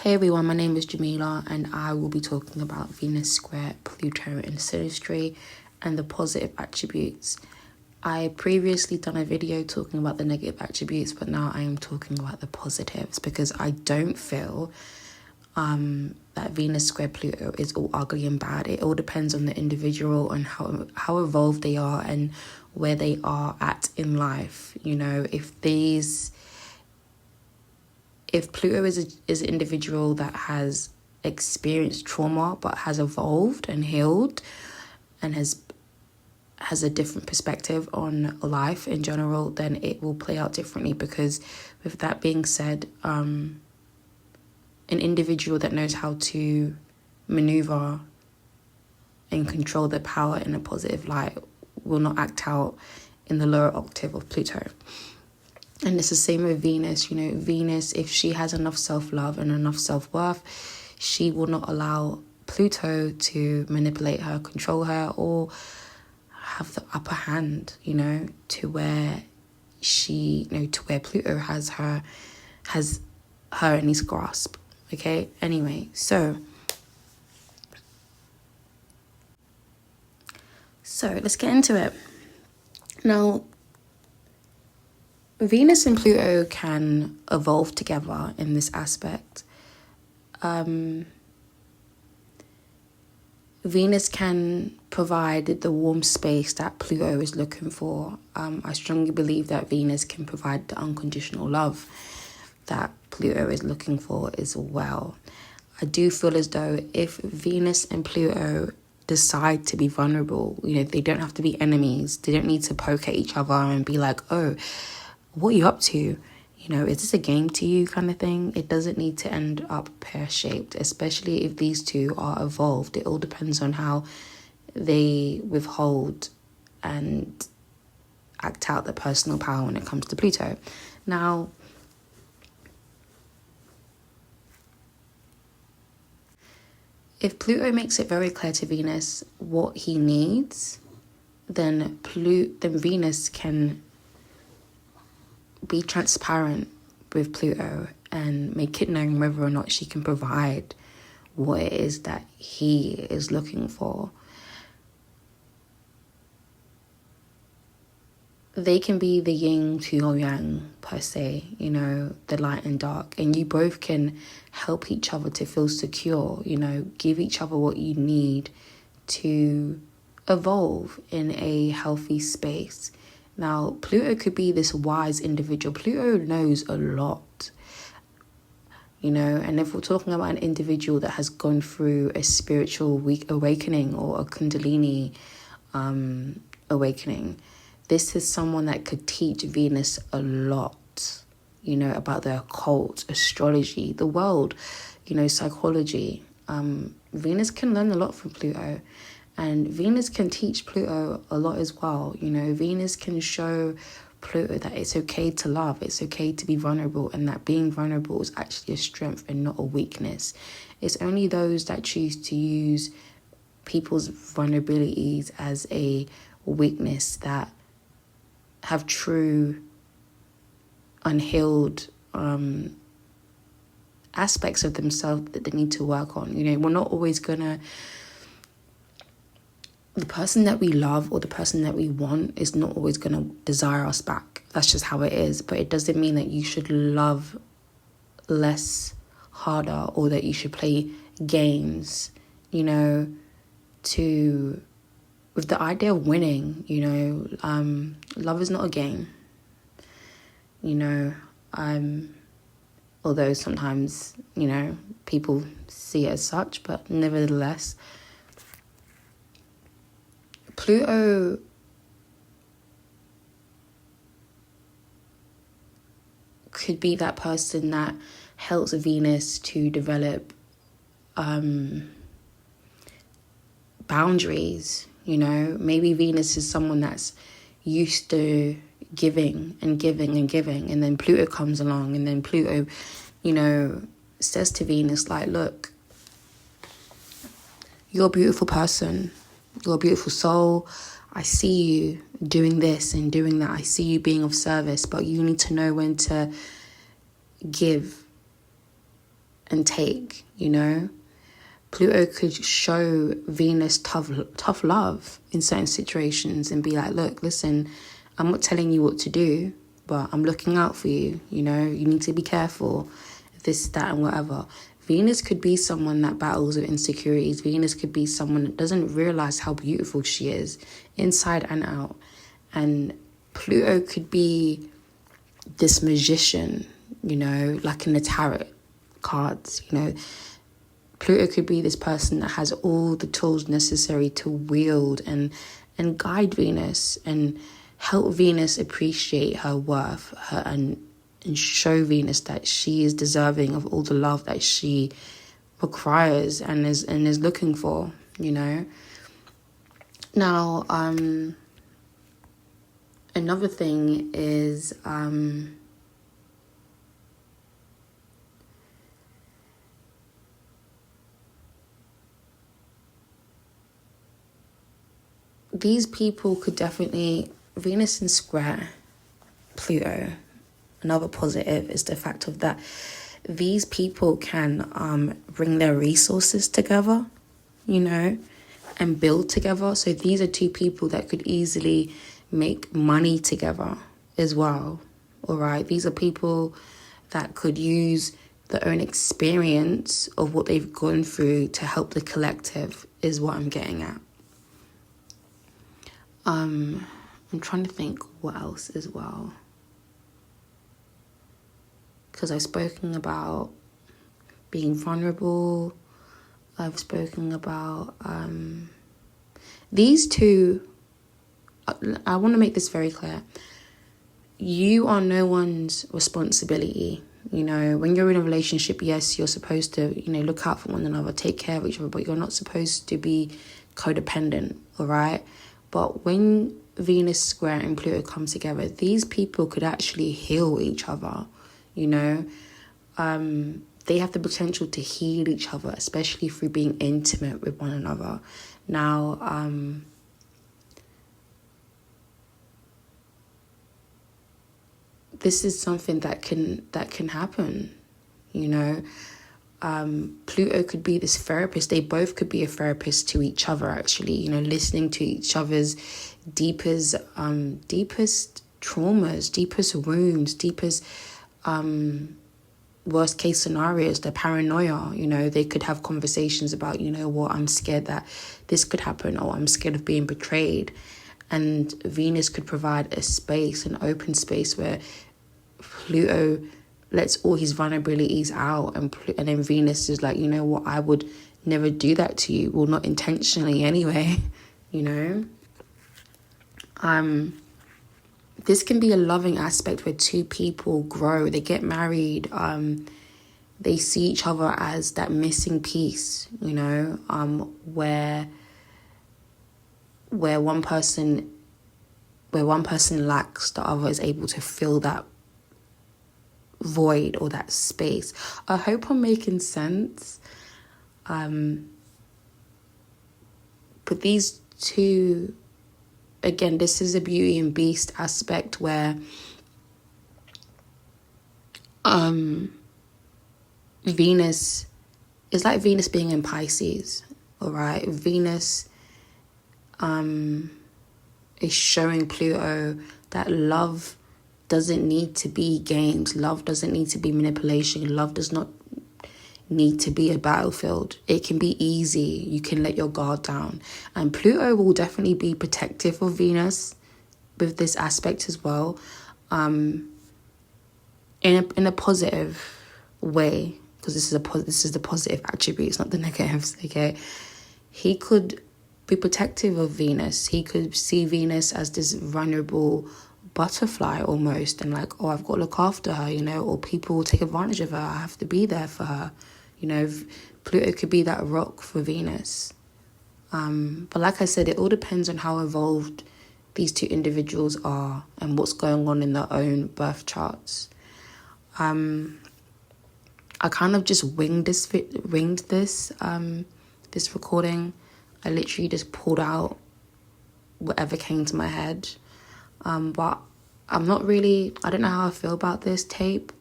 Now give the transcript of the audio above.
Hey everyone, my name is Jamila and I will be talking about Venus square Pluto in Synastry and the positive attributes. I previously done a video talking about the negative attributes, but now I am talking about the positives because I don't feel that Venus square Pluto is all ugly and bad. It all depends on the individual and how evolved they are and where they are at in life. You know, if Pluto is an individual that has experienced trauma but has evolved and healed and has a different perspective on life in general, then it will play out differently. Because with that being said, an individual that knows how to maneuver and control their power in a positive light will not act out in the lower octave of Pluto. And it's the same with Venus. You know, Venus, if she has enough self-love and enough self-worth, she will not allow Pluto to manipulate her, control her, or have the upper hand, you know, to where Pluto has her in his grasp. Okay? Anyway, so let's get into it. Now, Venus and Pluto can evolve together in this aspect. Venus can provide the warm space that Pluto is looking for. I strongly believe that Venus can provide the unconditional love that Pluto is looking for as well. I do feel as though if Venus and Pluto decide to be vulnerable, you know, they don't have to be enemies. They don't need to poke at each other and be like, oh, what are you up to? You know, is this a game to you kind of thing? It doesn't need to end up pear-shaped, especially if these two are evolved. It all depends on how they withhold and act out their personal power when it comes to Pluto. Now, if Pluto makes it very clear to Venus what he needs, then Venus can be transparent with Pluto and make it known whether or not she can provide what it is that he is looking for. They can be the yin to your yang, per se, you know, the light and dark. And you both can help each other to feel secure, you know, give each other what you need to evolve in a healthy space. Now, Pluto could be this wise individual. Pluto knows a lot, you know, and if we're talking about an individual that has gone through a spiritual awakening or a Kundalini awakening, this is someone that could teach Venus a lot, you know, about the occult, astrology, the world, you know, psychology. Venus can learn a lot from Pluto. And Venus can teach Pluto a lot as well. You know, Venus can show Pluto that it's okay to love, it's okay to be vulnerable, and that being vulnerable is actually a strength and not a weakness. It's only those that choose to use people's vulnerabilities as a weakness that have true unhealed aspects of themselves that they need to work on. You know, we're not always gonna... The person that we love or the person that we want is not always going to desire us back. That's just how it is. But it doesn't mean that you should love less, harder, or that you should play games, you know, with the idea of winning, you know. Love is not a game, you know. Although sometimes, you know, people see it as such, but nevertheless, Pluto could be that person that helps Venus to develop boundaries, you know. Maybe Venus is someone that's used to giving and giving and giving, and then Pluto comes along, and then Pluto, you know, says to Venus, like, look, you're a beautiful person. You're a beautiful soul. I see you doing this and doing that. I see you being of service, but you need to know when to give and take, you know. Pluto could show Venus tough love in certain situations and be like, look, listen, I'm not telling you what to do, but I'm looking out for you, you know, you need to be careful, this, that, and whatever. Venus could be someone that battles with insecurities. Venus could be someone that doesn't realize how beautiful she is, inside and out. And Pluto could be this magician, you know, like in the tarot cards, you know. Pluto could be this person that has all the tools necessary to wield and guide Venus and help Venus appreciate her worth, and show Venus that she is deserving of all the love that she requires and is looking for, you know. Now, another thing is these people could definitely, Venus in square Pluto, another positive is the fact of that these people can bring their resources together, you know, and build together. So these are two people that could easily make money together as well, all right? These are people that could use their own experience of what they've gone through to help the collective, is what I'm getting at. I'm trying to think what else as well. Because I've spoken about being vulnerable. I've spoken about these two. I want to make this very clear. You are no one's responsibility. You know, when you're in a relationship, yes, you're supposed to, you know, look out for one another, take care of each other, but you're not supposed to be codependent, all right? But when Venus square and Pluto come together, these people could actually heal each other, you know. They have the potential to heal each other, especially through being intimate with one another. Now, this is something that can happen, you know. Pluto could be this therapist. They both could be a therapist to each other, actually, you know, listening to each other's deepest traumas, deepest wounds, deepest worst case scenarios, the paranoia. You know, they could have conversations about, you know what, I'm scared that this could happen, or I'm scared of being betrayed. And Venus could provide a space, an open space where Pluto lets all his vulnerabilities out, and then Venus is like, you know what, I would never do that to you. Well, not intentionally anyway, you know. This can be a loving aspect where two people grow, they get married, they see each other as that missing piece, you know, where one person lacks, the other is able to fill that void or that space. I hope I'm making sense. But these two, again, this is a Beauty and Beast aspect where Venus is like Venus being in Pisces, all right? Venus is showing Pluto that love doesn't need to be games. Love doesn't need to be manipulation. Love does not need to be a battlefield. It can be easy. You can let your guard down. And Pluto will definitely be protective of Venus with this aspect as well, in a positive way, because this is the positive attributes, not the negatives. Okay, he could be protective of Venus. He could see Venus as this vulnerable butterfly almost, and like, oh, I've got to look after her, you know, or people will take advantage of her. I have to be there for her, you know. Pluto could be that rock for Venus. But like I said, it all depends on how evolved these two individuals are and what's going on in their own birth charts. I kind of just winged this recording. I literally just pulled out whatever came to my head. But I don't know how I feel about this tape.